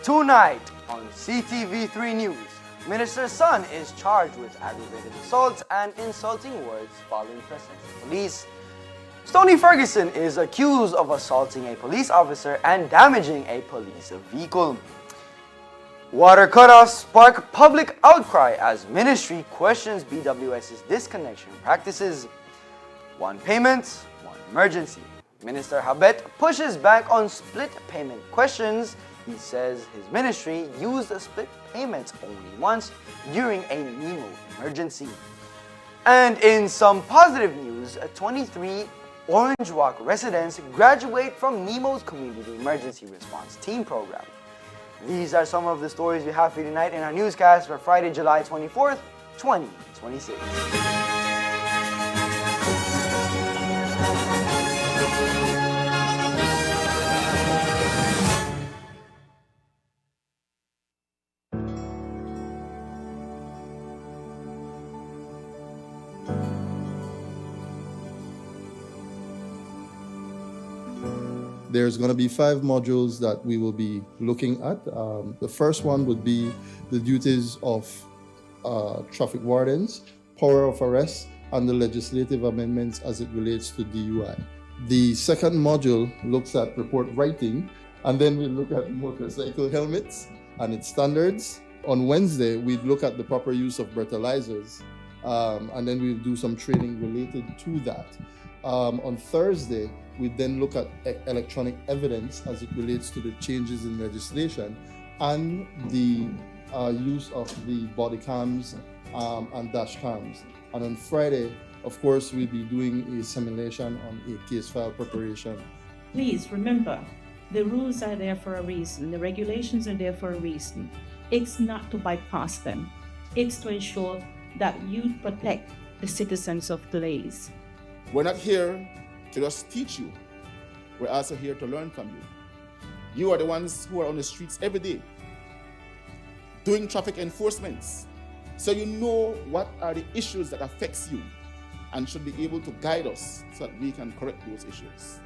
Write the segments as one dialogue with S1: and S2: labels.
S1: Tonight on CTV3 News, Minister's son is charged with aggravated assault and insulting words following presidential police. Stoney Ferguson is accused of assaulting a police officer and damaging a police vehicle. Water cutoffs spark public outcry as ministry questions BWS's disconnection practices. One payment, one emergency. Minister Habet pushes back on split payment questions. He says his ministry used split payments only once during a NEMO emergency. And in some positive news, 23 Orange Walk residents graduate from NEMO's Community Emergency Response Team program. These are some of the stories we have for you tonight in our newscast for Friday, July 24th, 2026.
S2: There's going to be 5 modules that we will be looking at. The first one would be the duties of traffic wardens, power of arrest, and the legislative amendments as it relates to DUI. The second module looks at report writing, and then we look at motorcycle helmets and its standards. On Wednesday, we look at the proper use of breathalyzers, and then we'll do some training related to that. On Thursday, we then look at electronic evidence as it relates to the changes in legislation and the use of the body cams and dash cams. And on Friday, of course, we'll be doing a simulation on a case file preparation.
S3: Please remember, the rules are there for a reason. The regulations are there for a reason. It's not to bypass them. It's to ensure that you protect the citizens of Blaze.
S4: We're not here to just teach you. We're also here to learn from you. You are the ones who are on the streets every day doing traffic enforcements. So you know what are the issues that affects you and should be able to guide us so that we can correct those issues.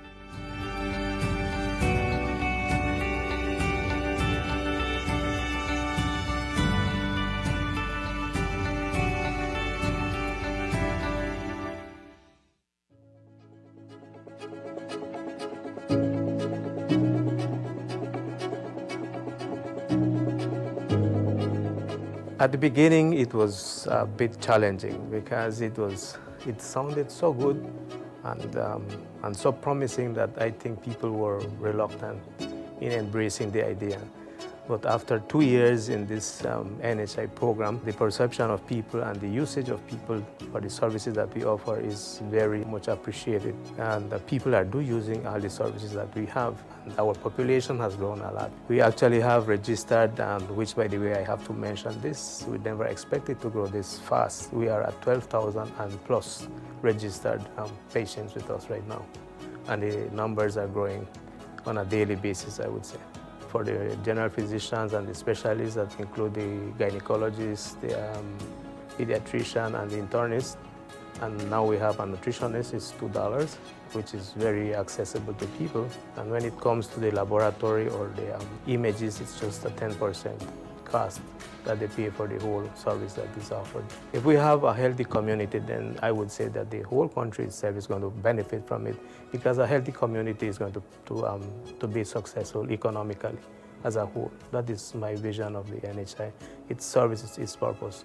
S5: At the beginning, it was a bit challenging because it sounded so good and so promising that I think people were reluctant in embracing the idea. But after 2 years in this NHI program, the perception of people and the usage of people for the services that we offer is very much appreciated. And the people are using all the services that we have. And our population has grown a lot. We actually have registered, which by the way, I have to mention this, we never expected to grow this fast. We are at 12,000 and plus registered patients with us right now. And the numbers are growing on a daily basis, I would say. For the general physicians and the specialists that include the gynecologists, the pediatrician and the internist. And now we have a nutritionist, it's $2, which is very accessible to people. And when it comes to the laboratory or the images, it's just a 10% cost that they pay for the whole service that is offered. If we have a healthy community, then I would say that the whole country itself is going to benefit from it, because a healthy community is going to be successful economically as a whole. That is my vision of the NHI. Its service, its purpose.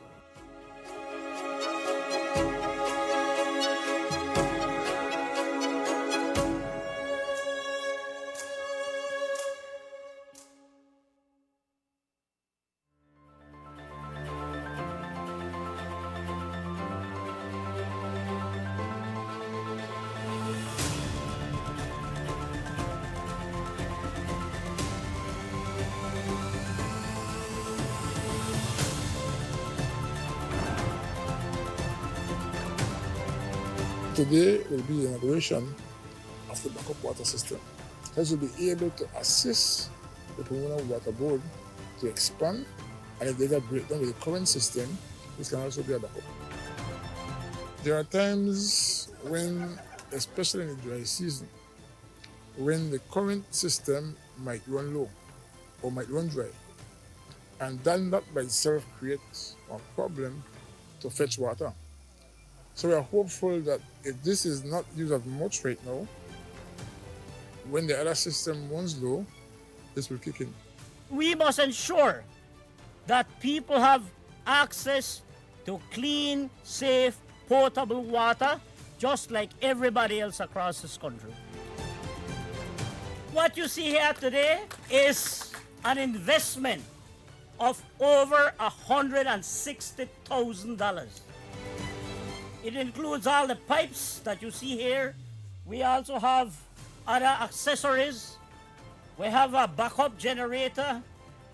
S6: Today will be the inauguration of the backup water system. This will be able to assist the Pomona Water Board to expand, and if there's a breakdown with the current system, this can also be a backup. There are times when, especially in the dry season, when the current system might run low. or might run dry. And then that by itself creates a problem to fetch water. So we are hopeful that if this is not used as much right now, when the other system runs low, this will kick in.
S7: We must ensure that people have access to clean, safe, potable water, just like everybody else across this country. What you see here today is an investment of over $160,000. It includes all the pipes that you see here. We also have other accessories. We have a backup generator.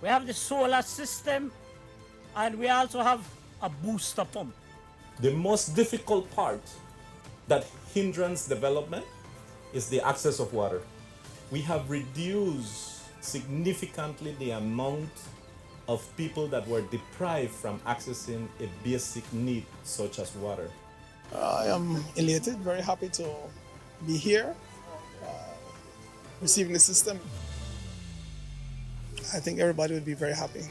S7: We have the solar system. And we also have a booster pump.
S8: The most difficult part that hinders development is the access of water. We have reduced significantly the amount of people that were deprived from accessing a basic need such as water.
S9: I am elated, very happy to be here, receiving the system. I think everybody would be very happy,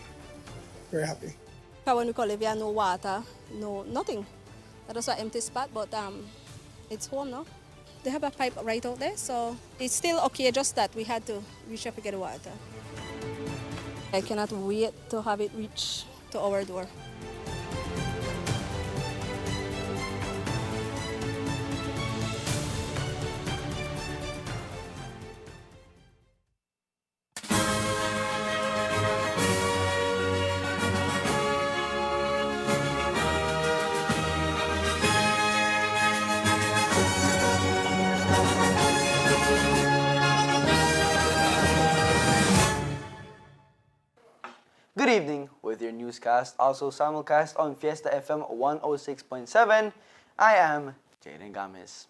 S9: very happy.
S10: When we call it, we have no water, no nothing. That was an empty spot, but it's home now. They have a pipe right out there, so it's still okay, just that we had to reach up to get the water. I cannot wait to have it reach to our door.
S1: Good evening with your newscast, also simulcast on Fiesta FM 106.7. I am Jaden Gomez.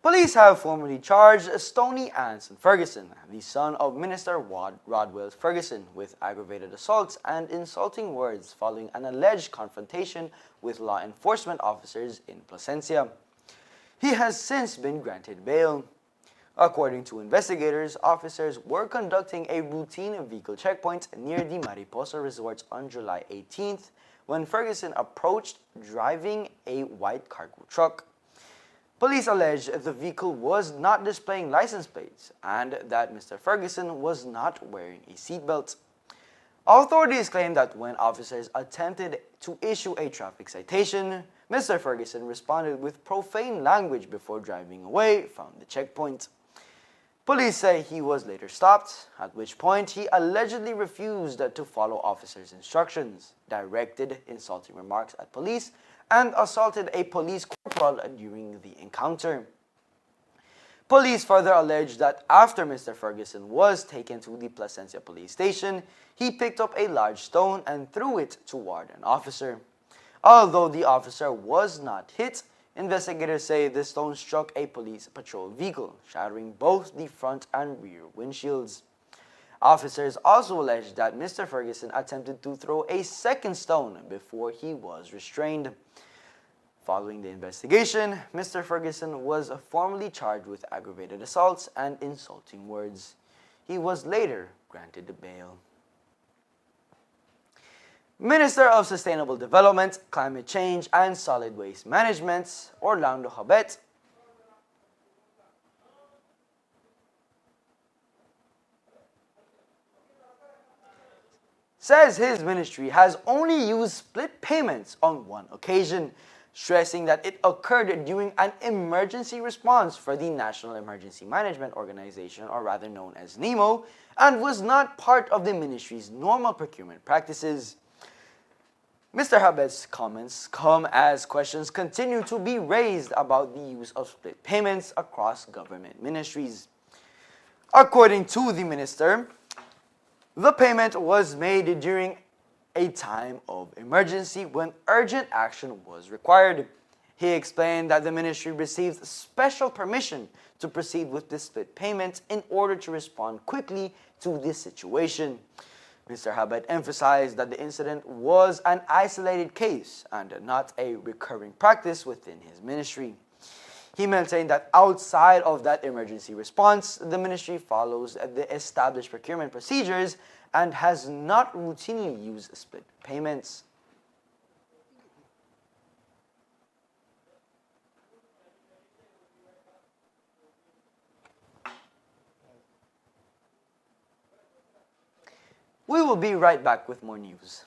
S1: Police have formally charged Stoney Anson Ferguson, the son of Minister Rodwell Ferguson, with aggravated assaults and insulting words following an alleged confrontation with law enforcement officers in Placencia. He has since been granted bail. According to investigators, officers were conducting a routine vehicle checkpoint near the Mariposa Resort on July 18th when Ferguson approached driving a white cargo truck. Police allege the vehicle was not displaying license plates and that Mr. Ferguson was not wearing a seatbelt. Authorities claim that when officers attempted to issue a traffic citation, Mr. Ferguson responded with profane language before driving away from the checkpoint. Police say he was later stopped, at which point he allegedly refused to follow officers' instructions, directed insulting remarks at police, and assaulted a police corporal during the encounter. Police further allege that after Mr. Ferguson was taken to the Placencia police station, he picked up a large stone and threw it toward an officer. Although the officer was not hit, investigators say the stone struck a police patrol vehicle, shattering both the front and rear windshields. Officers also allege that Mr. Ferguson attempted to throw a second stone before he was restrained. Following the investigation, Mr. Ferguson was formally charged with aggravated assaults and insulting words. He was later granted bail. Minister of Sustainable Development, Climate Change, and Solid Waste Management, Orlando Habet, says his ministry has only used split payments on one occasion, stressing that it occurred during an emergency response for the National Emergency Management Organization, or rather known as NEMO, and was not part of the ministry's normal procurement practices. Mr. Habet's comments come as questions continue to be raised about the use of split payments across government ministries. According to the minister, the payment was made during a time of emergency when urgent action was required. He explained that the ministry received special permission to proceed with this split payment in order to respond quickly to this situation. Mr. Habet emphasized that the incident was an isolated case and not a recurring practice within his ministry. He maintained that outside of that emergency response, the ministry follows the established procurement procedures and has not routinely used split payments. We will be right back with more news.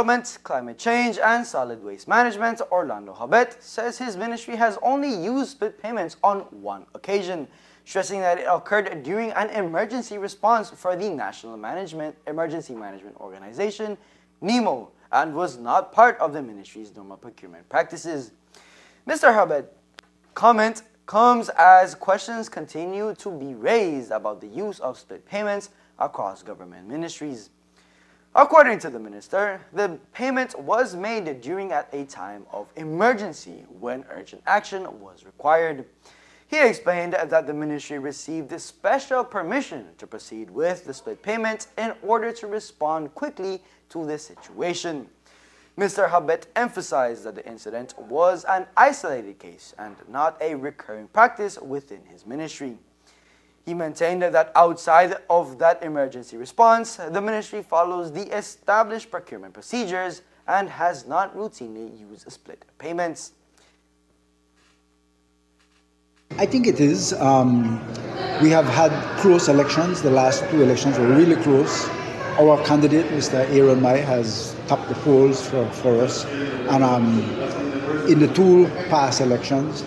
S1: Development, Climate Change, and Solid Waste Management, Orlando Habet, says his ministry has only used split payments on one occasion, stressing that it occurred during an emergency response for the National Emergency Management Organization, NEMO, and was not part of the ministry's normal procurement practices. Mr. Habet's comment comes as questions continue to be raised about the use of split payments across government ministries. According to the minister, the payment was made during a time of emergency when urgent action was required. He explained that the ministry received special permission to proceed with the split payment in order to respond quickly to the situation. Mr. Habet emphasized that the incident was an isolated case and not a recurring practice within his ministry. He maintained that outside of that emergency response, the ministry follows the established procurement procedures and has not routinely used split payments.
S11: I think it is. We have had close elections. The last two elections were really close. Our candidate, Mr. Aaron Mai, has topped the polls for us. And in the two past elections,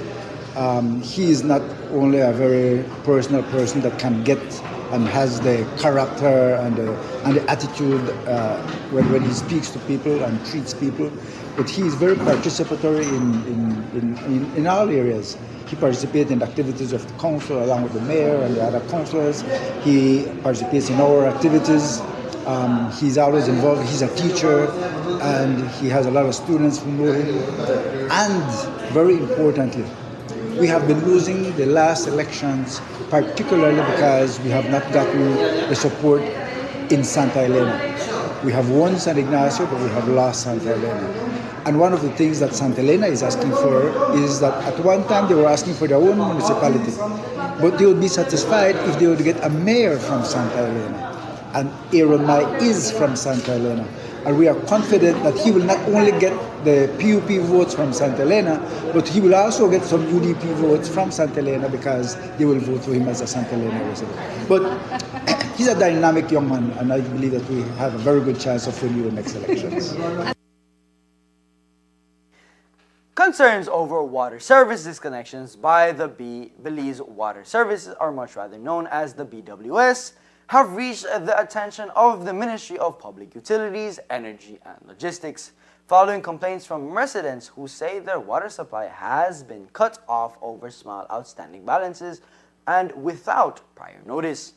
S11: he is not only a very personal person that can get and has the character and the attitude when he speaks to people and treats people, but he is very participatory in all areas. He participates in the activities of the council along with the mayor and the other councillors. He participates in our activities. He's always involved. He's a teacher and he has a lot of students who know him. And very importantly, we have been losing the last elections, particularly because we have not gotten the support in Santa Elena. We have won San Ignacio, but we have lost Santa Elena. And one of the things that Santa Elena is asking for is that at one time they were asking for their own municipality, but they would be satisfied if they would get a mayor from Santa Elena. And Aaron Mai is from Santa Elena. And we are confident that he will not only get the PUP votes from Santa Elena, but he will also get some UDP votes from Santa Elena because they will vote for him as a Santa Elena resident. But he's a dynamic young man, and I believe that we have a very good chance of winning the next elections.
S1: Concerns over water service disconnections by the Belize Water Services, or much rather known as the BWS, have reached the attention of the Ministry of Public Utilities, Energy and Logistics, following complaints from residents who say their water supply has been cut off over small outstanding balances and without prior notice.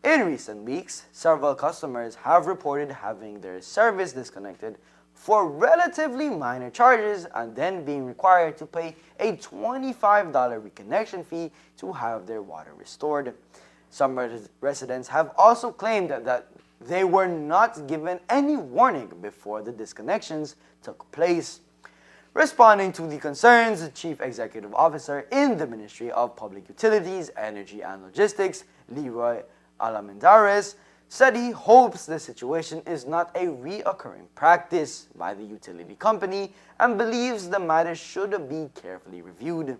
S1: In recent weeks, several customers have reported having their service disconnected for relatively minor charges and then being required to pay a $25 reconnection fee to have their water restored. Some residents have also claimed that they were not given any warning before the disconnections took place. Responding to the concerns, the Chief Executive Officer in the Ministry of Public Utilities, Energy and Logistics, Leroy Alamendares, said he hopes the situation is not a reoccurring practice by the utility company and believes the matter should be carefully reviewed.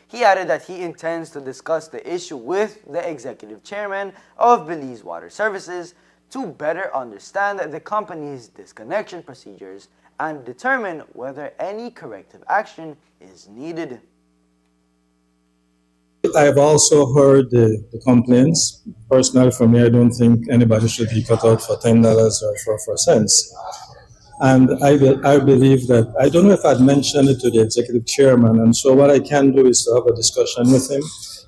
S1: He added that he intends to discuss the issue with the executive chairman of Belize Water Services to better understand the company's disconnection procedures and determine whether any corrective action is needed.
S12: I've also heard the complaints. Personally, for me, I don't think anybody should be cut out for $10 or for cents. And I believe that, I don't know if I'd mentioned it to the executive chairman, and so what I can do is to have a discussion with him.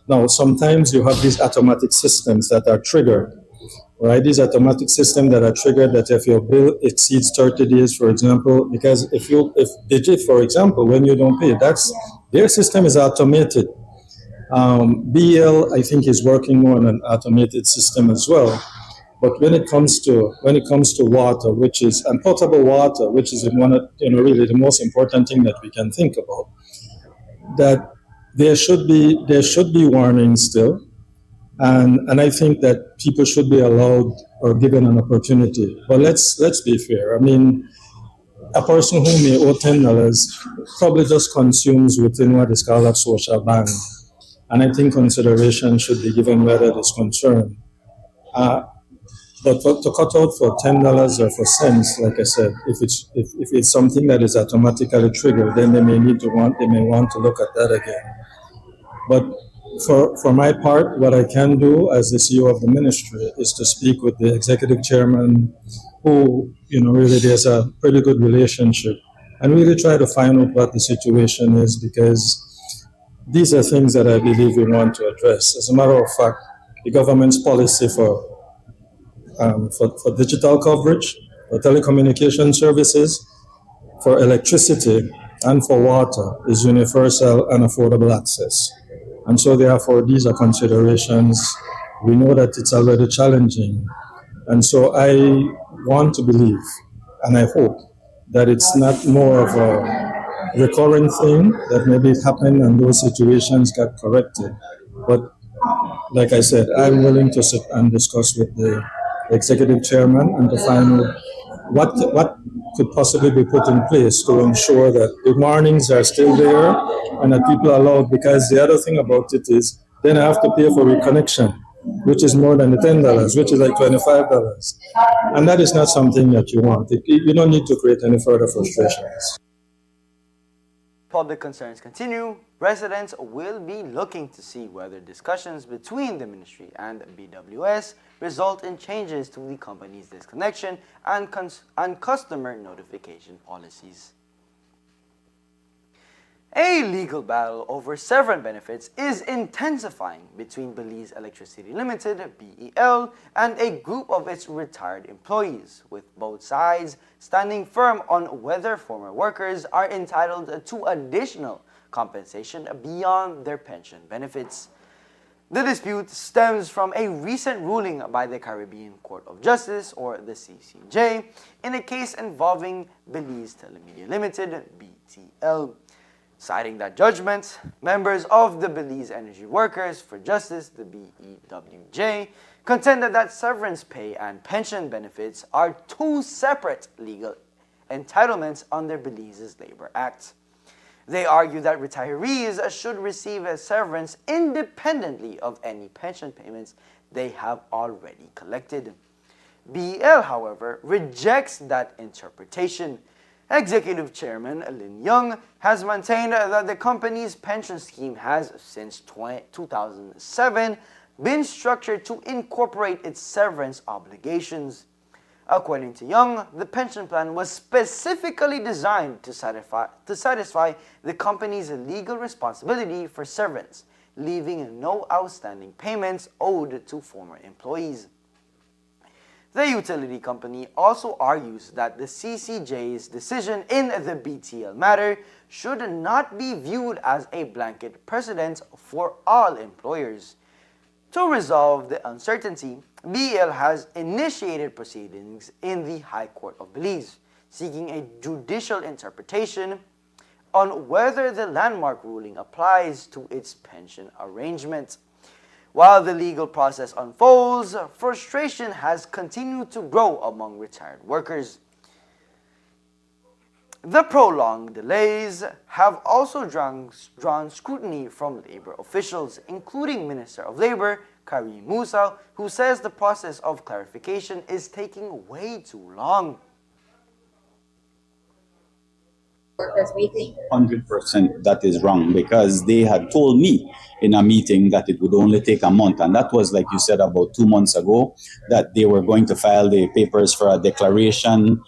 S12: Now, sometimes you have these automatic systems that are triggered, right? These automatic systems that are triggered that if your bill exceeds 30 days, for example, because if Digit, for example, when you don't pay, their system is automated. BL, I think, is working more on an automated system as well. But when it comes to water, and potable water, which is really the most important thing that we can think about, that there should be warnings still, and I think that people should be allowed or given an opportunity. But let's be fair. I mean, a person who may owe $10 probably just consumes within what is called a social band. And I think consideration should be given where that is concerned. But to cut out for $10 or for cents, like I said, if it's something that is automatically triggered, then they may want to look at that again. But for my part, what I can do as the CEO of the ministry is to speak with the executive chairman, who really there's a pretty good relationship, and really try to find out what the situation is, because these are things that I believe we want to address. As a matter of fact, the government's policy for digital coverage, for telecommunication services, for electricity, and for water is universal and affordable access. And so therefore, these are considerations. We know that it's already challenging. And so I want to believe, and I hope, that it's not more of a recurring thing, that maybe it happened and those situations got corrected. But like I said, I'm willing to sit and discuss with the executive chairman and to find out what could possibly be put in place to ensure that the warnings are still there and that people are allowed, because the other thing about it is then I have to pay for reconnection, which is more than the $10, which is like $25. And that is not something that you want. You don't need to create any further frustrations.
S1: Public concerns continue. Residents will be looking to see whether discussions between the ministry and BWS result in changes to the company's disconnection and customer notification policies. A legal battle over severance benefits is intensifying between Belize Electricity Limited, BEL, and a group of its retired employees, with both sides standing firm on whether former workers are entitled to additional compensation beyond their pension benefits. The dispute stems from a recent ruling by the Caribbean Court of Justice, or the CCJ, in a case involving Belize Telemedia Limited, BTL. Citing that judgment, members of the Belize Energy Workers for Justice, the BEWJ, contended that severance pay and pension benefits are two separate legal entitlements under Belize's Labor Act. They argue that retirees should receive a severance independently of any pension payments they have already collected. BEL, however, rejects that interpretation. Executive Chairman Lin Young has maintained that the company's pension scheme has, since 2007, been structured to incorporate its severance obligations. According to Young, the pension plan was specifically designed to satisfy the company's legal responsibility for severance, leaving no outstanding payments owed to former employees. The utility company also argues that the CCJ's decision in the BTL matter should not be viewed as a blanket precedent for all employers. To resolve the uncertainty, BEL has initiated proceedings in the High Court of Belize, seeking a judicial interpretation on whether the landmark ruling applies to its pension arrangement. While the legal process unfolds, frustration has continued to grow among retired workers. The prolonged delays have also drawn scrutiny from labor officials, including Minister of Labor Karim Musa, who says the process of clarification is taking way too long.
S13: Workers waiting. 100% that is wrong, because they had told me in a meeting that it would only take a month, and that was, like you said, about 2 months ago, that they were going to file the papers for a declaration.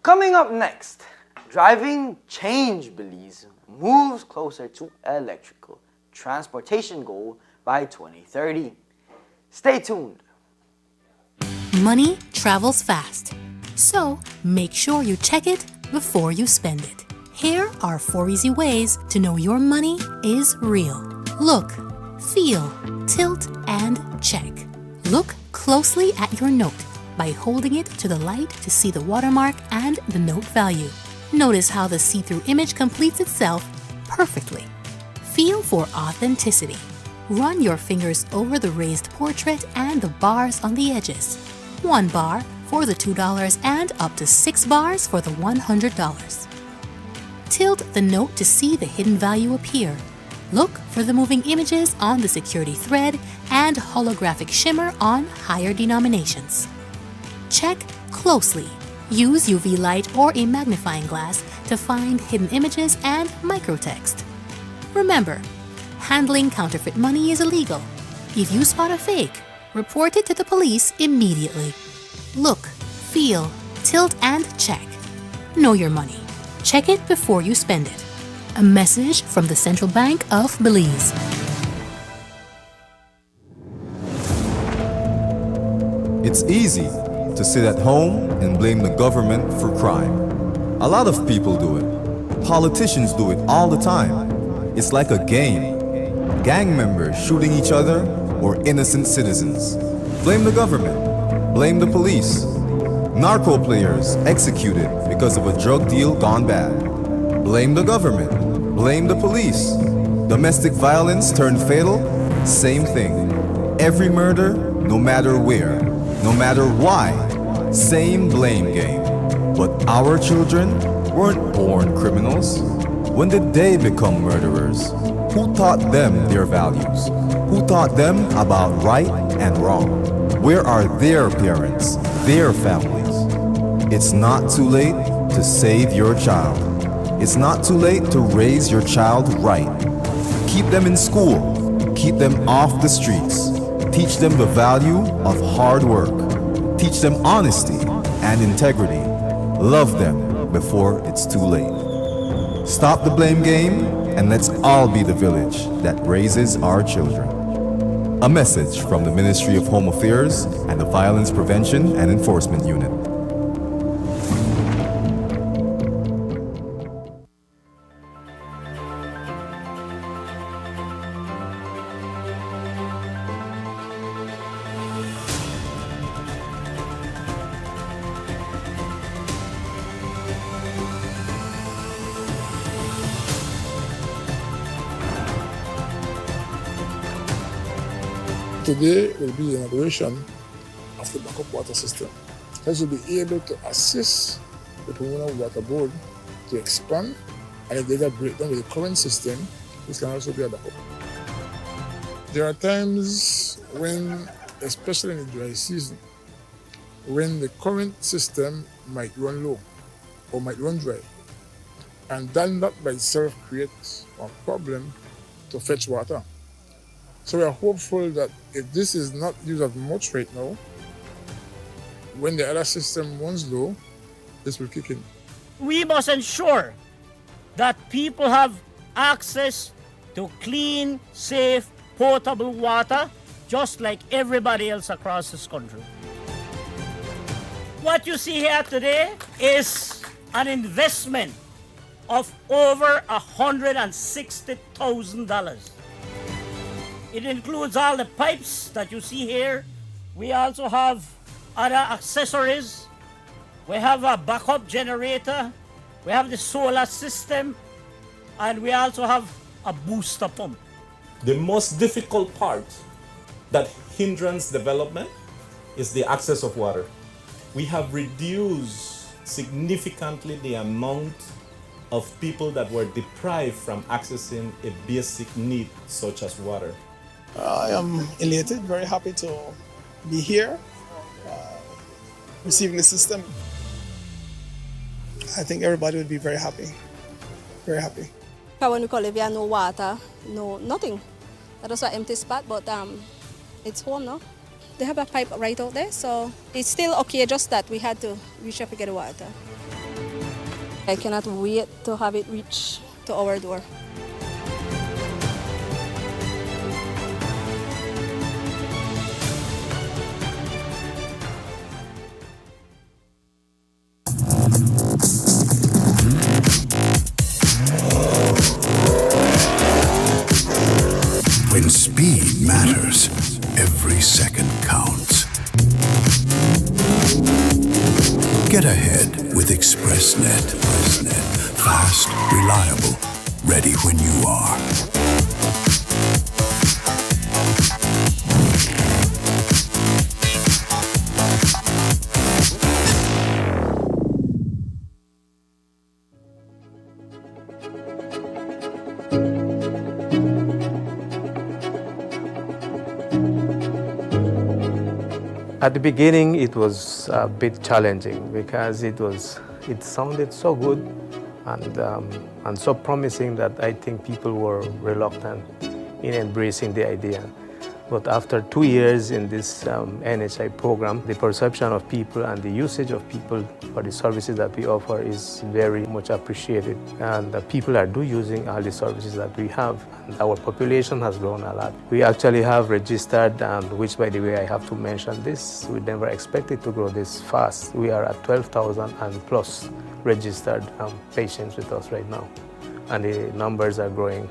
S1: Coming up next, driving change Belize moves closer to electrical transportation goal by 2030. Stay tuned.
S14: Money travels fast, so make sure you check it before you spend it. Here are 4 easy ways to know your money is real. Look, feel, tilt, and check. Look closely at your note by holding it to the light to see the watermark and the note value. Notice how the see-through image completes itself perfectly. Feel for authenticity. Run your fingers over the raised portrait and the bars on the edges. 1 bar for the $2 and up to 6 bars for the $100. Tilt the note to see the hidden value appear. Look for the moving images on the security thread and holographic shimmer on higher denominations. Check closely. Use UV light or a magnifying glass to find hidden images and microtext. Remember, handling counterfeit money is illegal. If you spot a fake, report it to the police immediately. Look, feel, tilt, and check. Know your money. Check it before you spend it. A message from the Central Bank of Belize.
S15: It's easy to sit at home and blame the government for crime. A lot of people do it. Politicians do it all the time. It's like a game. Gang members shooting each other or innocent citizens. Blame the government. Blame the police. Narco players executed because of a drug deal gone bad. Blame the government. Blame the police. Domestic violence turned fatal? Same thing. Every murder, no matter where, no matter why, same blame game. But our children weren't born criminals. When did they become murderers? Who taught them their values? Who taught them about right and wrong? Where are their parents, their families? It's not too late to save your child. It's not too late to raise your child right. Keep them in school. Keep them off the streets. Teach them the value of hard work. Teach them honesty and integrity. Love them before it's too late. Stop the blame game and let's all be the village that raises our children. A message from the Ministry of Home Affairs and the Violence Prevention and Enforcement Unit.
S6: Today will be the inauguration of the backup water system. This will be able to assist the Pomona Water Board to expand, and if there's a breakdown with the current system, this can also be a backup. There are times when, especially in the dry season, when the current system might run low or might run dry, and that by itself creates a problem to fetch water. So we are hopeful that if this is not used as much right now, when the other system runs low, this will kick in.
S7: We must ensure that people have access to clean, safe, potable water, just like everybody else across this country. What you see here today is an investment of over $160,000. It includes all the pipes that you see here. We also have other accessories. We have a backup generator. We have the solar system. And we also have a booster pump.
S8: The most difficult part that hinders development is the access of water. We have reduced significantly the amount of people that were deprived from accessing a basic need such as water.
S9: I am elated, very happy to be here, receiving the system. I think everybody would be very happy, very happy.
S10: When we call it, we have no water, no nothing. That was an empty spot, but it's home now. They have a pipe right out there, so it's still okay, just that we had to reach up to get the water. I cannot wait to have it reach to our door.
S16: When speed matters, every second counts. Get ahead with ExpressNet. Fast, reliable, ready when you are.
S5: At the beginning, it was a bit challenging because it sounded so good and so promising that I think people were reluctant in embracing the idea. But after 2 years in this NHI program, the perception of people and the usage of people for the services that we offer is very much appreciated. And the people are using all the services that we have. And our population has grown a lot. We actually have registered, which by the way I have to mention this, we never expected to grow this fast. We are at 12,000 and plus registered patients with us right now. And the numbers are growing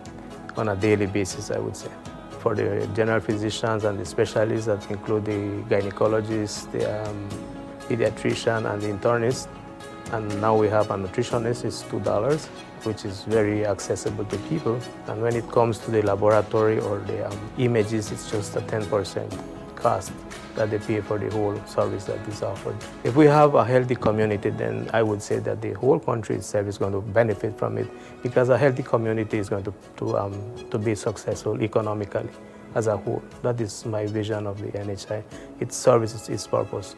S5: on a daily basis, I would say. For the general physicians and the specialists that include the gynecologist, the pediatrician and the internist. And now we have a nutritionist, it's $2, which is very accessible to people. And when it comes to the laboratory or the images, it's just a 10% cost that they pay for the whole service that is offered. If we have a healthy community, then I would say that the whole country itself is going to benefit from it, because a healthy community is going to be successful economically as a whole. That is my vision of the NHI. Its service, its purpose.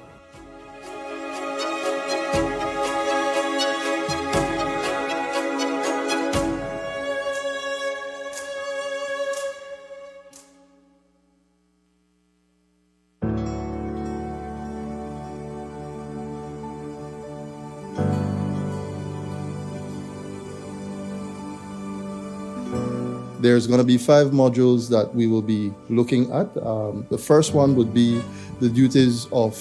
S2: There's going to be 5 modules that we will be looking at. The first one would be the duties of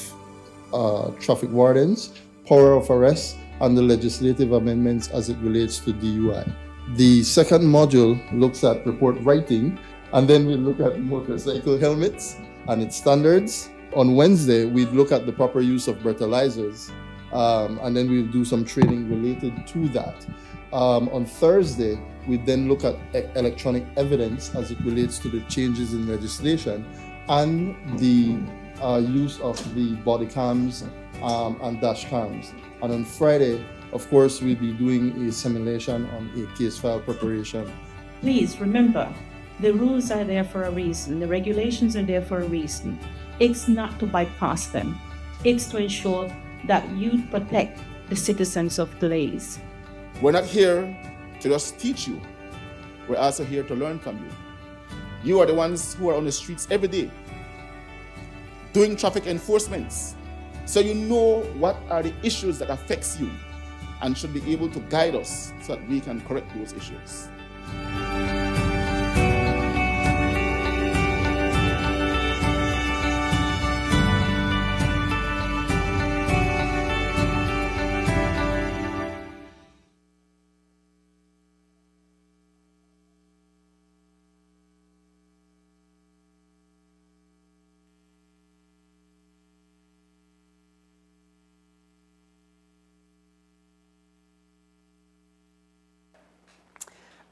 S2: traffic wardens, power of arrest, and the legislative amendments as it relates to DUI. The second module looks at report writing, and then we look at motorcycle helmets and its standards. On Wednesday, we'd look at the proper use of breathalyzers, and then we'll do some training related to that. On Thursday, we then look at electronic evidence as it relates to the changes in legislation and the use of the body cams and dash cams. And on Friday, of course, we'll be doing a simulation on a case file preparation.
S3: Please remember, the rules are there for a reason. The regulations are there for a reason. It's not to bypass them. It's to ensure that you protect the citizens of Blaze.
S4: We're not here to just teach you. We're also here to learn from you. You are the ones who are on the streets every day doing traffic enforcements. So you know what are the issues that affects you and should be able to guide us so that we can correct those issues.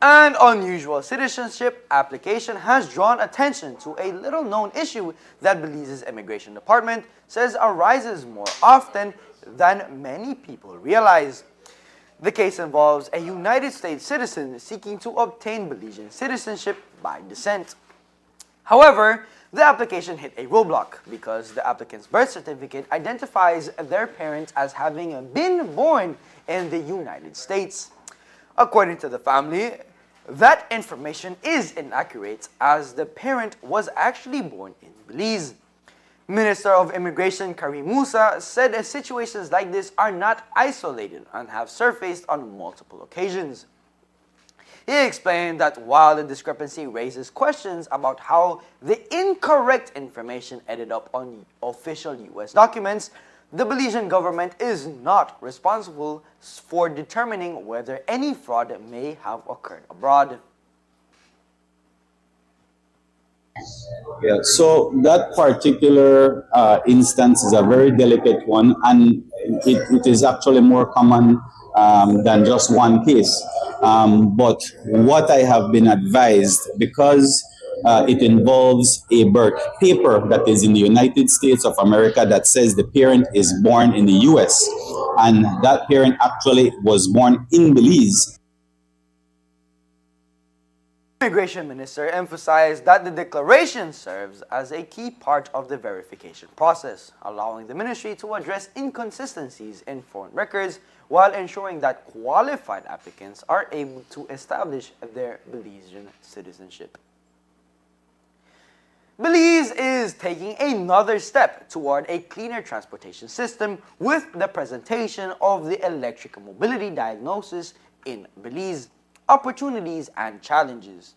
S1: An unusual citizenship application has drawn attention to a little-known issue that Belize's immigration department says arises more often than many people realize. The case involves a United States citizen seeking to obtain Belizean citizenship by descent. However, the application hit a roadblock because the applicant's birth certificate identifies their parent as having been born in the United States. According to the family, that information is inaccurate as the parent was actually born in Belize. Minister of Immigration Karim Musa said situations like this are not isolated and have surfaced on multiple occasions. He explained that while the discrepancy raises questions about how the incorrect information ended up on official U.S. documents, the Belizean government is not responsible for determining whether any fraud may have occurred abroad.
S13: Yeah, so that particular instance is a very delicate one, and it is actually more common than just one case. But what I have been advised, because it involves a birth paper that is in the United States of America that says the parent is born in the US, and that parent actually was born in Belize.
S1: The Immigration Minister emphasized that the declaration serves as a key part of the verification process, allowing the ministry to address inconsistencies in foreign records while ensuring that qualified applicants are able to establish their Belizean citizenship. Belize is taking another step toward a cleaner transportation system with the presentation of the electric mobility diagnosis in Belize. Opportunities and challenges.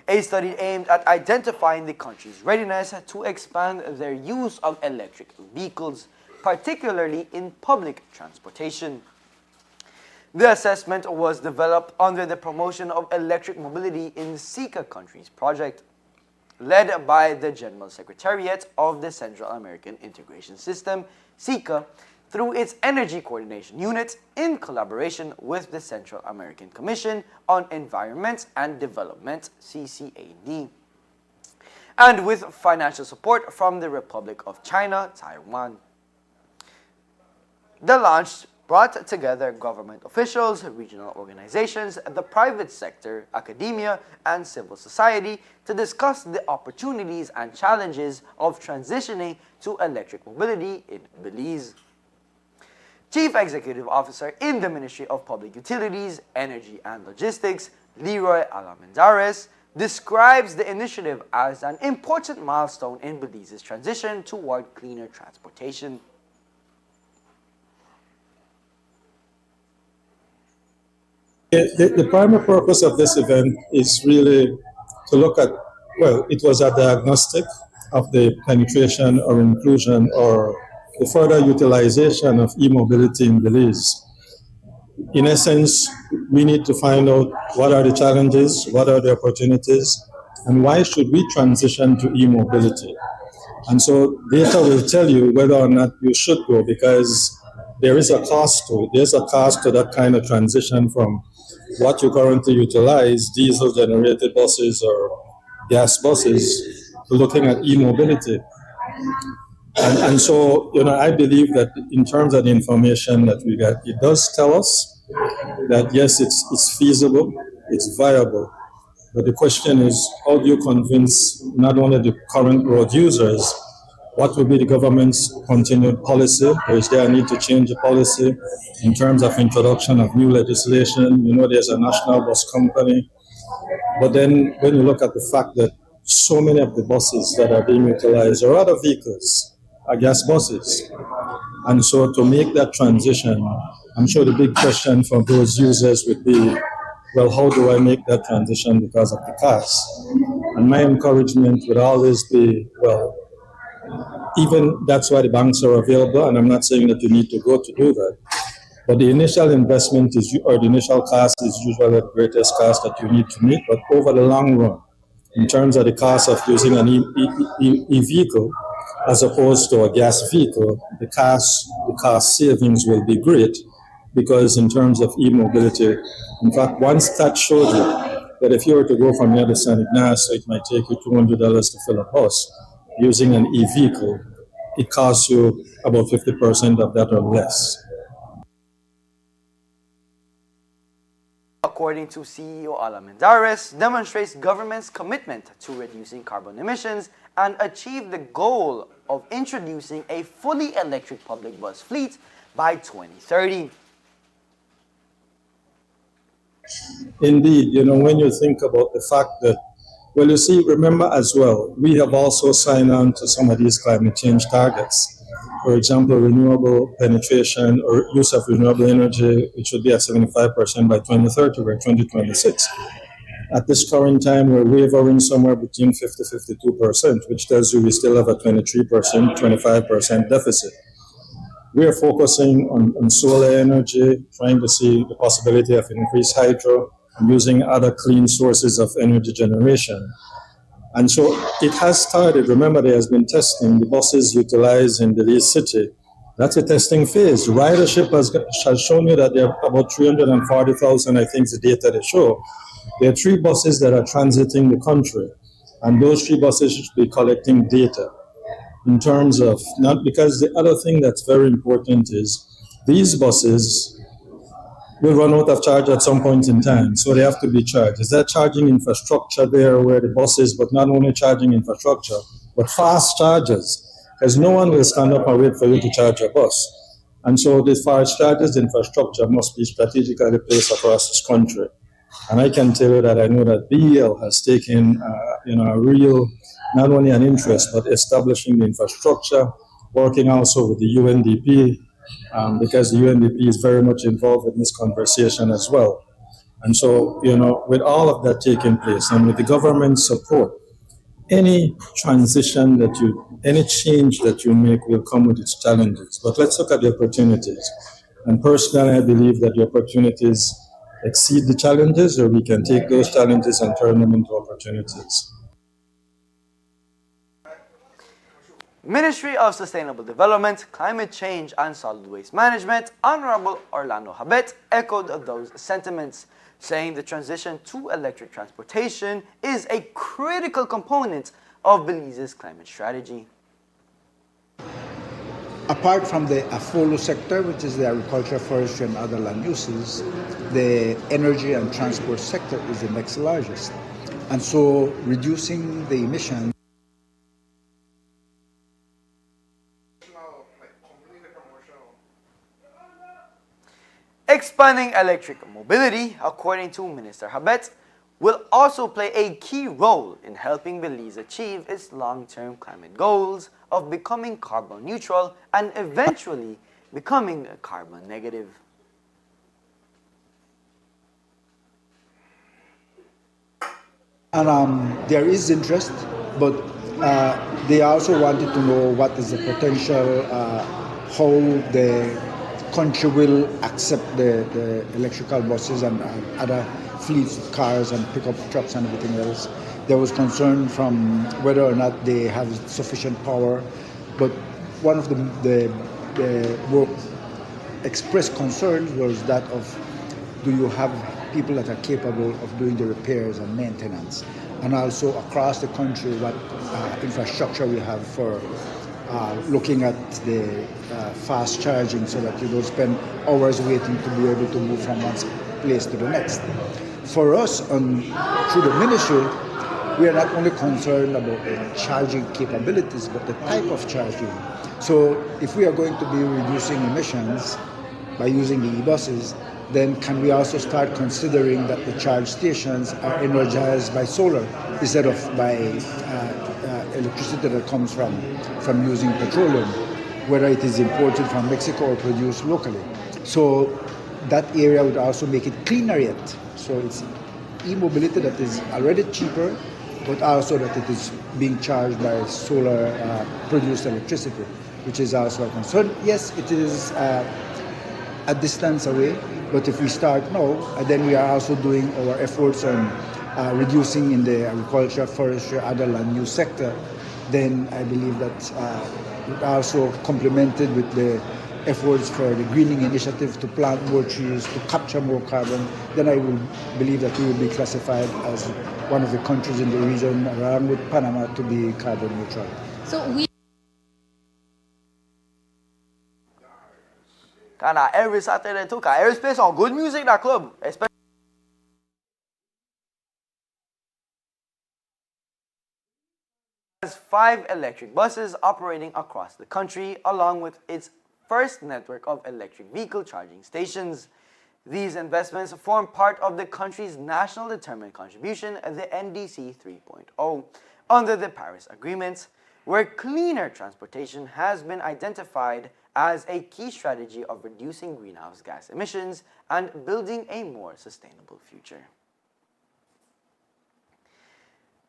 S1: A study aimed at identifying the country's readiness to expand their use of electric vehicles, particularly in public transportation. The assessment was developed under the Promotion of Electric Mobility in CICA Countries project, led by the General Secretariat of the Central American Integration System, CICA, through its Energy Coordination Unit in collaboration with the Central American Commission on Environment and Development, CCAD, and with financial support from the Republic of China, Taiwan. The launch brought together government officials, regional organizations, the private sector, academia, and civil society to discuss the opportunities and challenges of transitioning to electric mobility in Belize. Chief Executive Officer in the Ministry of Public Utilities, Energy and Logistics, Leroy Alamendares, describes the initiative as an important milestone in Belize's transition toward cleaner transportation.
S12: The primary purpose of this event is really to look at, well, it was a diagnostic of the penetration or inclusion or the further utilization of e-mobility in Belize. In essence, we need to find out what are the challenges, what are the opportunities, and why should we transition to e-mobility. And so data will tell you whether or not you should go, because there is a cost to it. There's a cost to that kind of transition from what you currently utilize, diesel-generated buses or gas buses, to looking at e-mobility. And so, I believe that in terms of the information that we got, it does tell us that yes, it's feasible, it's viable. But the question is, how do you convince not only the current road users, what will be the government's continued policy? Or is there a need to change the policy in terms of introduction of new legislation? There's a national bus company. But then when you look at the fact that so many of the buses that are being utilized or other vehicles are gas buses. And so to make that transition, I'm sure the big question for those users would be, well, how do I make that transition because of the cost? And my encouragement would always be, well, even that's why the banks are available, and I'm not saying that you need to go to do that. But the initial investment or the initial cost is usually the greatest cost that you need to meet. But over the long run, in terms of the cost of using an e-vehicle as opposed to a gas vehicle, the cost savings will be great, because in terms of e-mobility, in fact, one stat showed you that if you were to go from here to St. Ignace, it might take you $200 to fill a bus. Using an e-vehicle, it costs you about 50% of that or less.
S1: According to CEO Alamendares, demonstrates government's commitment to reducing carbon emissions and achieve the goal of introducing a fully electric public bus fleet by 2030.
S12: Indeed, when you think about the fact that, well, you see, remember as well, we have also signed on to some of these climate change targets. For example, renewable penetration or use of renewable energy, it should be at 75% by 2030 or 2026. At this current time, we're wavering somewhere between 50-52%, which tells you we still have a 23%, 25% deficit. We are focusing on solar energy, trying to see the possibility of increased hydro and using other clean sources of energy generation. And so it has started. Remember, there has been testing. The buses utilized in the Belize City, that's a testing phase. Ridership has shown you that there are about 340,000, I think, is the data they show. There are 3 buses that are transiting the country, and those 3 buses should be collecting data in terms of, not because the other thing that's very important is these buses will run out of charge at some point in time, so they have to be charged. Is there charging infrastructure there where the bus is, but not only charging infrastructure, but fast chargers, because no one will stand up and wait for you to charge a bus. And so the fast chargers infrastructure must be strategically placed across this country. And I can tell you that I know that BEL has taken a real, not only an interest, but establishing the infrastructure, working also with the UNDP, because the UNDP is very much involved in this conversation as well. And so, with all of that taking place and with the government's support, any transition any change that you make will come with its challenges. But let's look at the opportunities. And personally, I believe that the opportunities exceed the challenges, or we can take those challenges and turn them into opportunities.
S1: Ministry of Sustainable Development, Climate Change and Solid Waste Management, Honorable Orlando Habet echoed those sentiments, saying the transition to electric transportation is a critical component of Belize's climate strategy.
S11: Apart from the AFOLO sector, which is the agriculture, forestry, and other land uses, the energy and transport sector is the next largest. And so reducing the emissions
S1: Expanding electric mobility, according to Minister Habet, will also play a key role in helping Belize achieve its long-term climate goals of becoming carbon neutral and eventually becoming carbon negative.
S11: And there is interest, but they also wanted to know what is the potential, how the country will accept the electrical buses and other fleets of cars and pickup trucks and everything else. There was concern from whether or not they have sufficient power, but one of the more expressed concerns was that of, do you have people that are capable of doing the repairs and maintenance, and also across the country what infrastructure we have for looking at the fast charging so that you don't spend hours waiting to be able to move from one place to the next. For us, through the ministry, we are not only concerned about the charging capabilities, but the type of charging. So if we are going to be reducing emissions by using the e-buses, then can we also start considering that the charge stations are energized by solar instead of by electricity that comes from using petroleum, whether it is imported from Mexico or produced locally. So that area would also make it cleaner yet. So it's e-mobility that is already cheaper, but also that it is being charged by solar produced electricity, which is also a concern. Yes, it is a distance away, but if we start now, then we are also doing our efforts on reducing in the agriculture, forestry, other land use sector, then I believe that also complemented with the efforts for the greening initiative to plant more trees, to capture more carbon, then I will believe that we will be classified as one of the countries in the region, along with Panama, to be carbon neutral.
S17: So we
S1: Kinda every Saturday too, cause every space on good music that club. Especially has 5 electric buses operating across the country, along with its first network of electric vehicle charging stations. These investments form part of the country's National Determined Contribution, the NDC 3.0, under the Paris Agreement, where cleaner transportation has been identified as a key strategy of reducing greenhouse gas emissions and building a more sustainable future.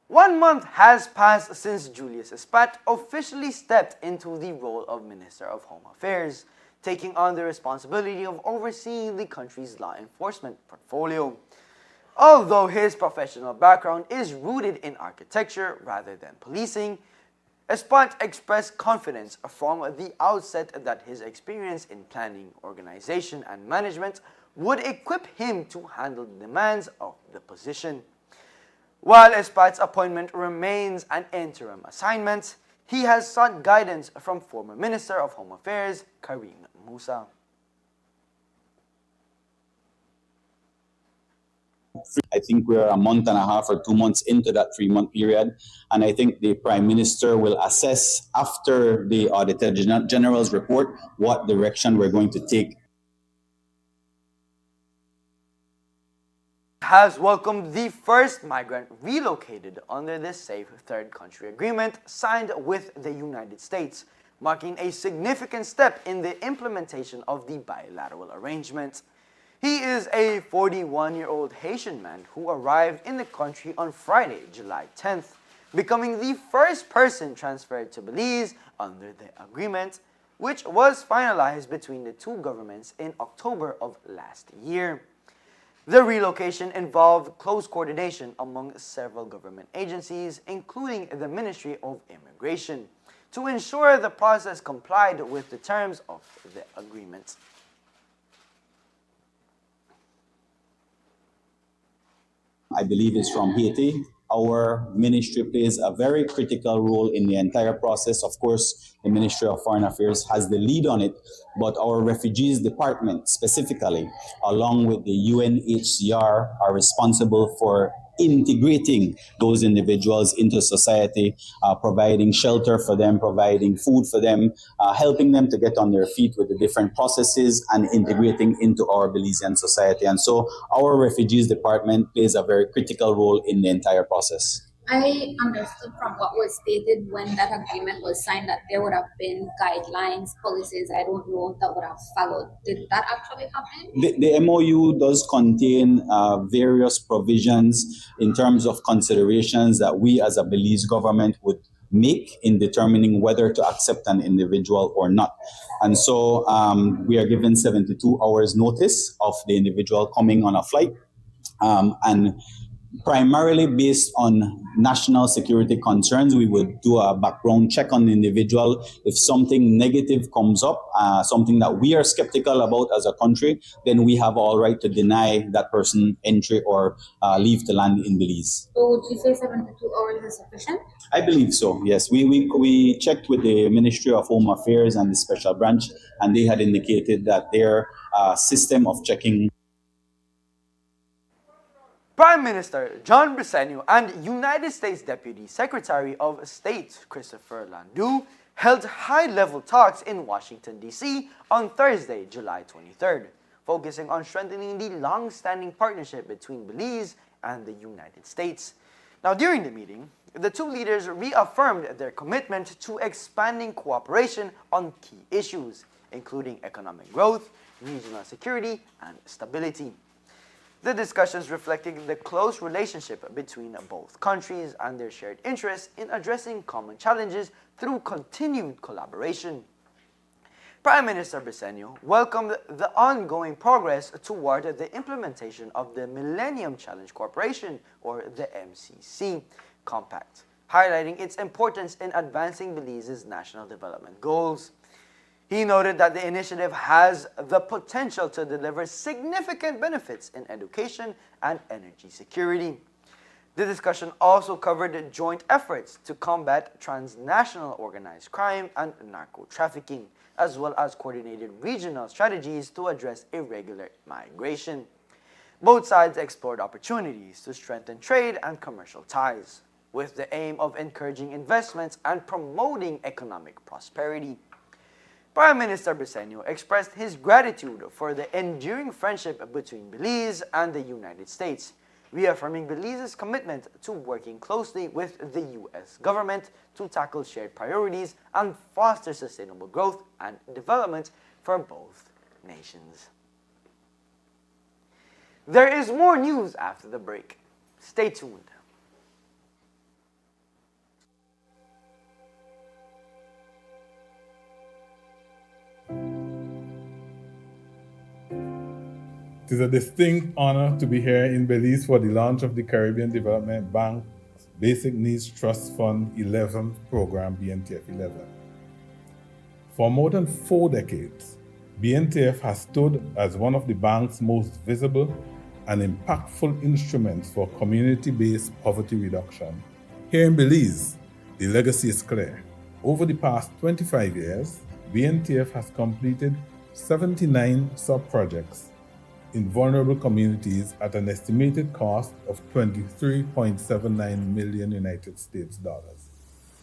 S1: 1 month has passed since Julius Espat officially stepped into the role of Minister of Home Affairs, taking on the responsibility of overseeing the country's law enforcement portfolio. Although his professional background is rooted in architecture rather than policing, Espat expressed confidence from the outset that his experience in planning, organization, and management would equip him to handle the demands of the position. While Espat's appointment remains an interim assignment, he has sought guidance from former Minister of Home Affairs, Karim Musa.
S13: I think we're a month and a half or 2 months into that 3-month period. And I think the Prime Minister will assess after the Auditor General's report what direction we're going to take.
S1: Has welcomed the first migrant relocated under the Safe Third Country Agreement signed with the United States, marking a significant step in the implementation of the bilateral arrangement. He is a 41-year-old Haitian man who arrived in the country on Friday, July 10th, becoming the first person transferred to Belize under the agreement, which was finalized between the two governments in October of last year. The relocation involved close coordination among several government agencies, including the Ministry of Immigration, to ensure the process complied with the terms of the agreement.
S13: I believe is from Haiti. Our ministry plays a very critical role in the entire process. Of course, the Ministry of Foreign Affairs has the lead on it, but our refugees department specifically, along with the UNHCR, are responsible for integrating those individuals into society, providing shelter for them, providing food for them, helping them to get on their feet with the different processes and integrating into our Belizean society. And so our refugees department plays a very critical role in the entire process.
S17: I understood from what was stated when that agreement was signed that there would have been guidelines, policies, I don't know, that would have followed. Did that actually happen?
S13: The MOU does contain various provisions in terms of considerations that we as a Belize government would make in determining whether to accept an individual or not. And so we are given 72 hours notice of the individual coming on a flight. And primarily based on national security concerns, we would do a background check on the individual. If something negative comes up, something that we are skeptical about as a country, then we have all right to deny that person entry or leave to land in Belize.
S17: So would you say 72 hours is sufficient?
S13: I believe so, yes. We checked with the Ministry of Home Affairs and the Special Branch, and they had indicated that their system of checking.
S1: Prime Minister John Briceño and United States Deputy Secretary of State Christopher Landau held high-level talks in Washington, D.C. on Thursday, July 23rd, focusing on strengthening the long-standing partnership between Belize and the United States. Now, during the meeting, the two leaders reaffirmed their commitment to expanding cooperation on key issues, including economic growth, regional security, and stability. The discussions reflected the close relationship between both countries and their shared interest in addressing common challenges through continued collaboration. Prime Minister Briceño welcomed the ongoing progress toward the implementation of the Millennium Challenge Corporation, or the MCC, Compact, highlighting its importance in advancing Belize's national development goals. He noted that the initiative has the potential to deliver significant benefits in education and energy security. The discussion also covered joint efforts to combat transnational organized crime and narco-trafficking, as well as coordinated regional strategies to address irregular migration. Both sides explored opportunities to strengthen trade and commercial ties, with the aim of encouraging investments and promoting economic prosperity. Prime Minister Briceño expressed his gratitude for the enduring friendship between Belize and the United States, reaffirming Belize's commitment to working closely with the U.S. government to tackle shared priorities and foster sustainable growth and development for both nations. There is more news after the break. Stay tuned.
S18: It is a distinct honor to be here in Belize for the launch of the Caribbean Development Bank's Basic Needs Trust Fund 11 program, BNTF 11. For more than 4 decades, BNTF has stood as one of the bank's most visible and impactful instruments for community-based poverty reduction. Here in Belize, the legacy is clear. Over the past 25 years, BNTF has completed 79 sub-projects in vulnerable communities at an estimated cost of $23.79 million United States dollars.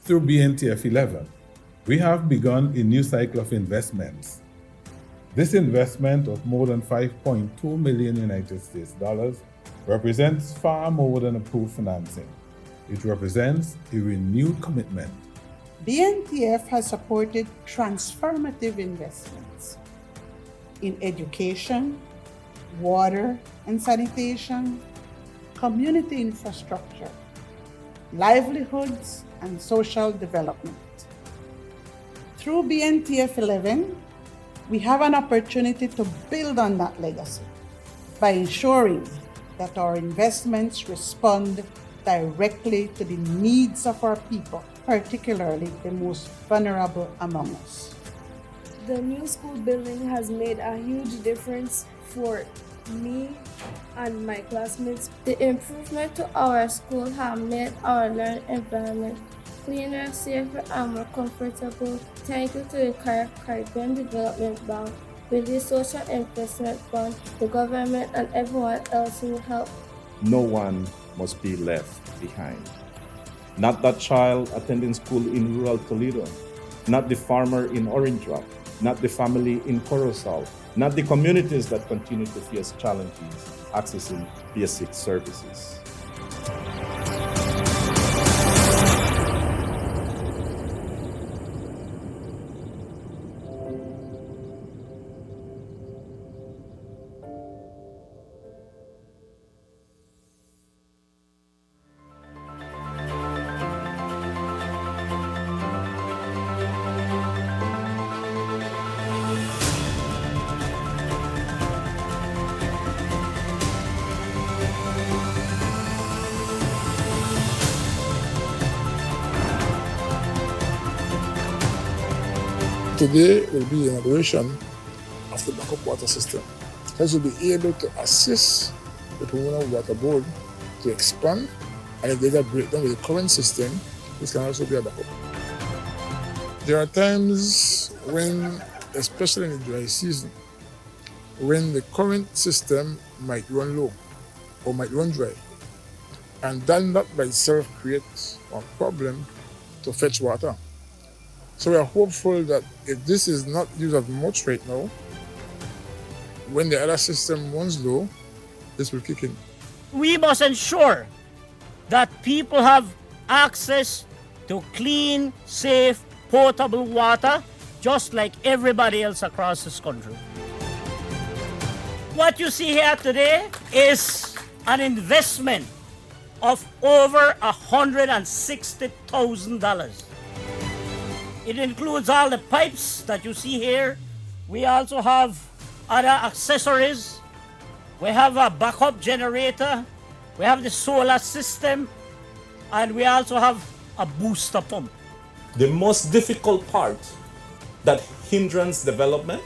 S18: Through BNTF 11, we have begun a new cycle of investments. This investment of more than $5.2 million United States dollars represents far more than approved financing. It represents a renewed commitment.
S19: BNTF has supported transformative investments in education, water and sanitation, community infrastructure, livelihoods, and social development. Through BNTF 11, we have an opportunity to build on that legacy by ensuring that our investments respond directly to the needs of our people, particularly the most vulnerable among us.
S20: The new school building has made a huge difference for me and my classmates. The improvement to our school have made our learning environment cleaner, safer, and more comfortable. Thank you to the Caribbean Development Bank, with the Social Investment Fund, the government, and everyone else who helped.
S8: No one must be left behind. Not that child attending school in rural Toledo, not the farmer in Orange Rock, not the family in Corozal, not the communities that continue to face challenges accessing basic services.
S6: Today will be the inauguration of the backup water system. This will be able to assist the Pomona Water Board to expand, and if there's a breakdown with the current system, this can also be a backup. There are times when, especially in the dry season, when the current system might run low or might run dry, and that by itself creates a problem to fetch water. So we are hopeful that if this is not used as much right now, when the other system runs low, this will kick in.
S7: We must ensure that people have access to clean, safe, potable water, just like everybody else across this country. What you see here today is an investment of over $160,000. It includes all the pipes that you see here. We also have other accessories. We have a backup generator. We have the solar system. And we also have a booster pump.
S8: The most difficult part that hinders development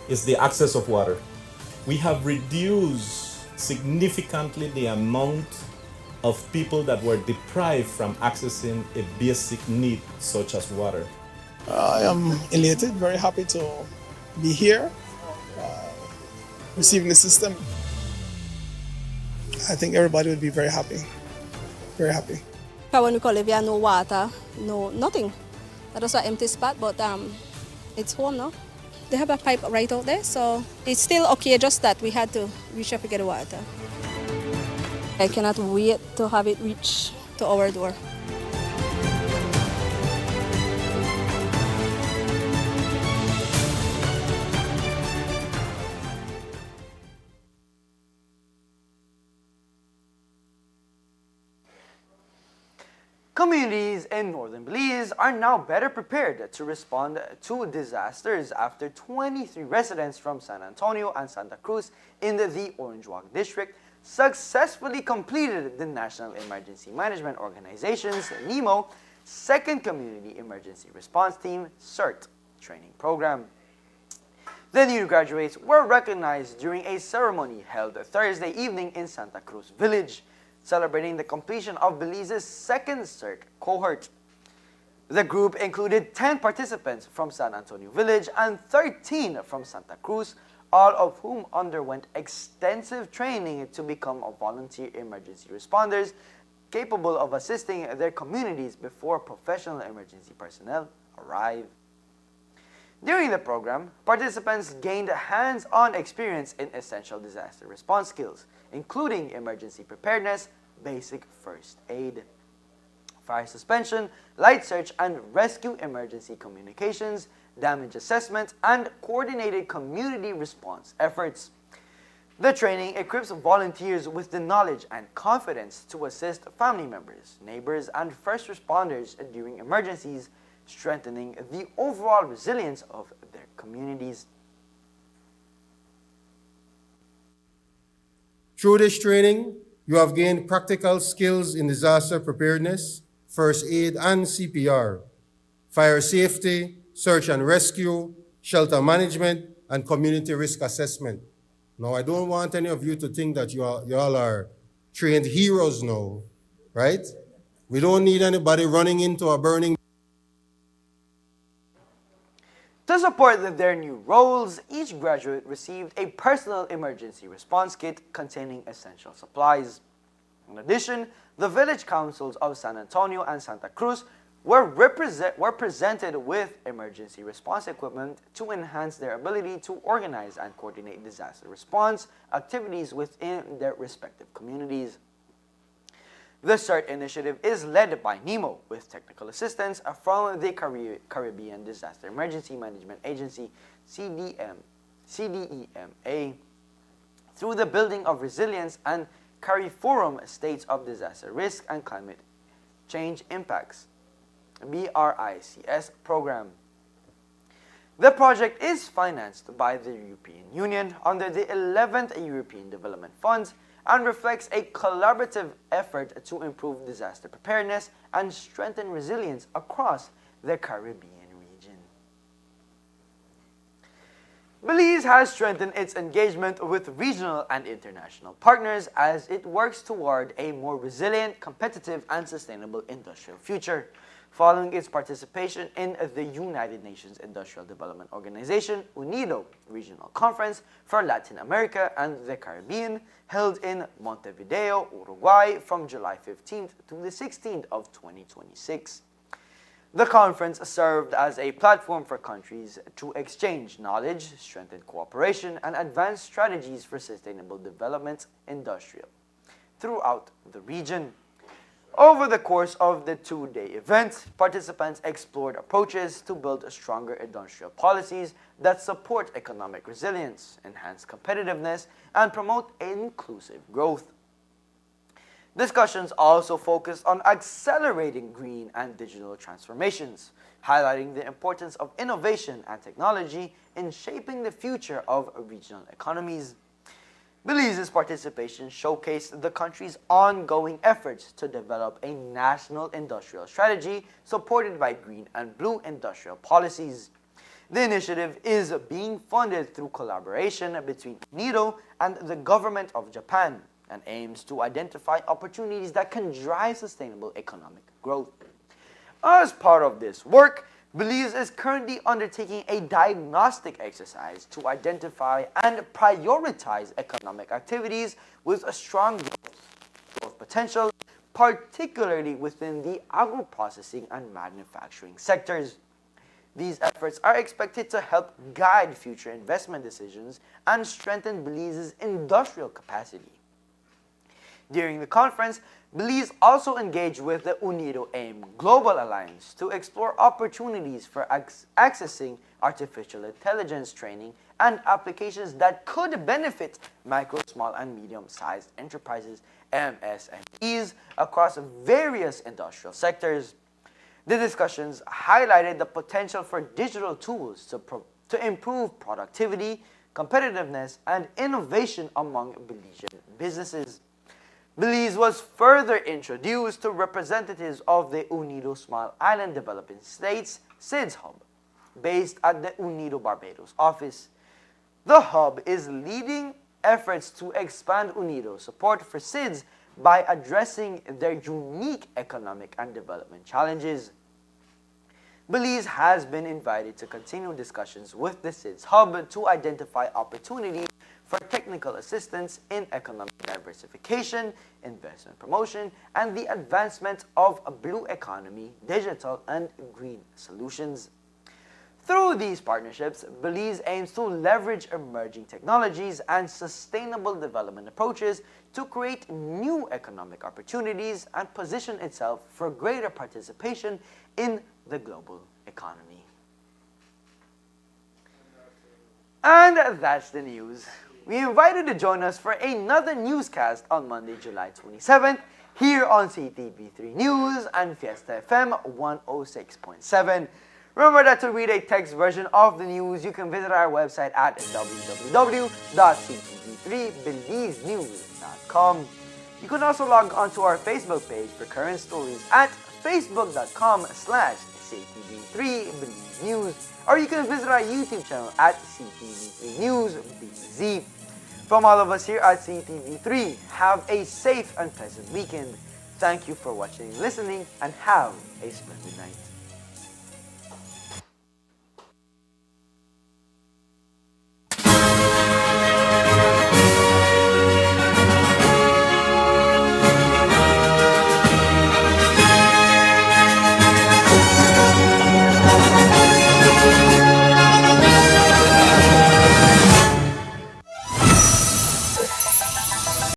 S8: is the access of water. We have reduced significantly the amount of people that were deprived from accessing a basic need such as water.
S9: I am elated, very happy to be here, receiving the system. I think everybody would be very happy, very happy.
S10: When we call it, we have no water, no nothing. That was an empty spot, but it's home now. They have a pipe right out there, so it's still okay, just that we had to reach up to get the water. I cannot wait to have it reach to our door.
S1: Communities in northern Belize are now better prepared to respond to disasters after 23 residents from San Antonio and Santa Cruz in the Orange Walk district successfully completed the National Emergency Management Organization's NEMO Second Community Emergency Response Team CERT training program. The new graduates were recognized during a ceremony held Thursday evening in Santa Cruz Village, celebrating the completion of Belize's second CERT cohort. The group included 10 participants from San Antonio Village and 13 from Santa Cruz, all of whom underwent extensive training to become volunteer emergency responders capable of assisting their communities before professional emergency personnel arrive. During the program, participants gained hands-on experience in essential disaster response skills, including emergency preparedness, basic first aid, fire suspension, light search and rescue emergency communications, damage assessment, and coordinated community response efforts. The training equips volunteers with the knowledge and confidence to assist family members, neighbors, and first responders during emergencies, strengthening the overall resilience of their communities.
S21: Through this training, you have gained practical skills in disaster preparedness, first aid and CPR, fire safety, search and rescue, shelter management, and community risk assessment. Now, I don't want any of you to think that you all are trained heroes now, right? We don't need anybody running into a burning.
S1: To support their new roles, each graduate received a personal emergency response kit containing essential supplies. In addition, the village councils of San Antonio and Santa Cruz were presented with emergency response equipment to enhance their ability to organize and coordinate disaster response activities within their respective communities. The CERT initiative is led by NEMO with technical assistance from the Caribbean Disaster Emergency Management Agency, CDEMA, through the Building of Resilience and CARIFORUM States of Disaster Risk and Climate Change Impacts, BRICS program. The project is financed by the European Union under the 11th European Development Funds and reflects a collaborative effort to improve disaster preparedness and strengthen resilience across the Caribbean region. Belize has strengthened its engagement with regional and international partners as it works toward a more resilient, competitive, and sustainable industrial future. Following its participation in the United Nations Industrial Development Organization UNIDO Regional Conference for Latin America and the Caribbean, held in Montevideo, Uruguay from July 15th to the 16th of 2026. The conference served as a platform for countries to exchange knowledge, strengthen cooperation, and advance strategies for sustainable development industrial throughout the region. Over the course of the two-day event, participants explored approaches to build stronger industrial policies that support economic resilience, enhance competitiveness, and promote inclusive growth. Discussions also focused on accelerating green and digital transformations, highlighting the importance of innovation and technology in shaping the future of regional economies. Belize's participation showcased the country's ongoing efforts to develop a national industrial strategy supported by green and blue industrial policies. The initiative is being funded through collaboration between UNIDO and the government of Japan and aims to identify opportunities that can drive sustainable economic growth. As part of this work, Belize is currently undertaking a diagnostic exercise to identify and prioritize economic activities with a strong growth potential, particularly within the agro-processing and manufacturing sectors. These efforts are expected to help guide future investment decisions and strengthen Belize's industrial capacity. During the conference, Belize also engaged with the UNIDO AIM Global Alliance to explore opportunities for accessing artificial intelligence training and applications that could benefit micro, small, and medium-sized enterprises, MSMEs, across various industrial sectors. The discussions highlighted the potential for digital tools to improve productivity, competitiveness, and innovation among Belizean businesses. Belize was further introduced to representatives of the UNIDO Small Island Developing States SIDS Hub, based at the UNIDO Barbados office. The hub is leading efforts to expand UNIDO's support for SIDS by addressing their unique economic and development challenges. Belize has been invited to continue discussions with the SIDS Hub to identify opportunities for technical assistance in economic diversification, investment promotion, and the advancement of a blue economy, digital, and green solutions. Through these partnerships, Belize aims to leverage emerging technologies and sustainable development approaches to create new economic opportunities and position itself for greater participation in the global economy. And that's the news. We invite you to join us for another newscast on Monday, July 27th, here on CTV3 News and Fiesta FM 106.7. Remember that to read a text version of the news, you can visit our website at www.ctv3belizenews.com. You can also log onto our Facebook page for current stories at facebook.com/CTV3BelizeNews, or you can visit our YouTube channel at CTV3 News BZ. From all of us here at CTV3, have a safe and pleasant weekend. Thank you for watching and listening, and have a splendid night.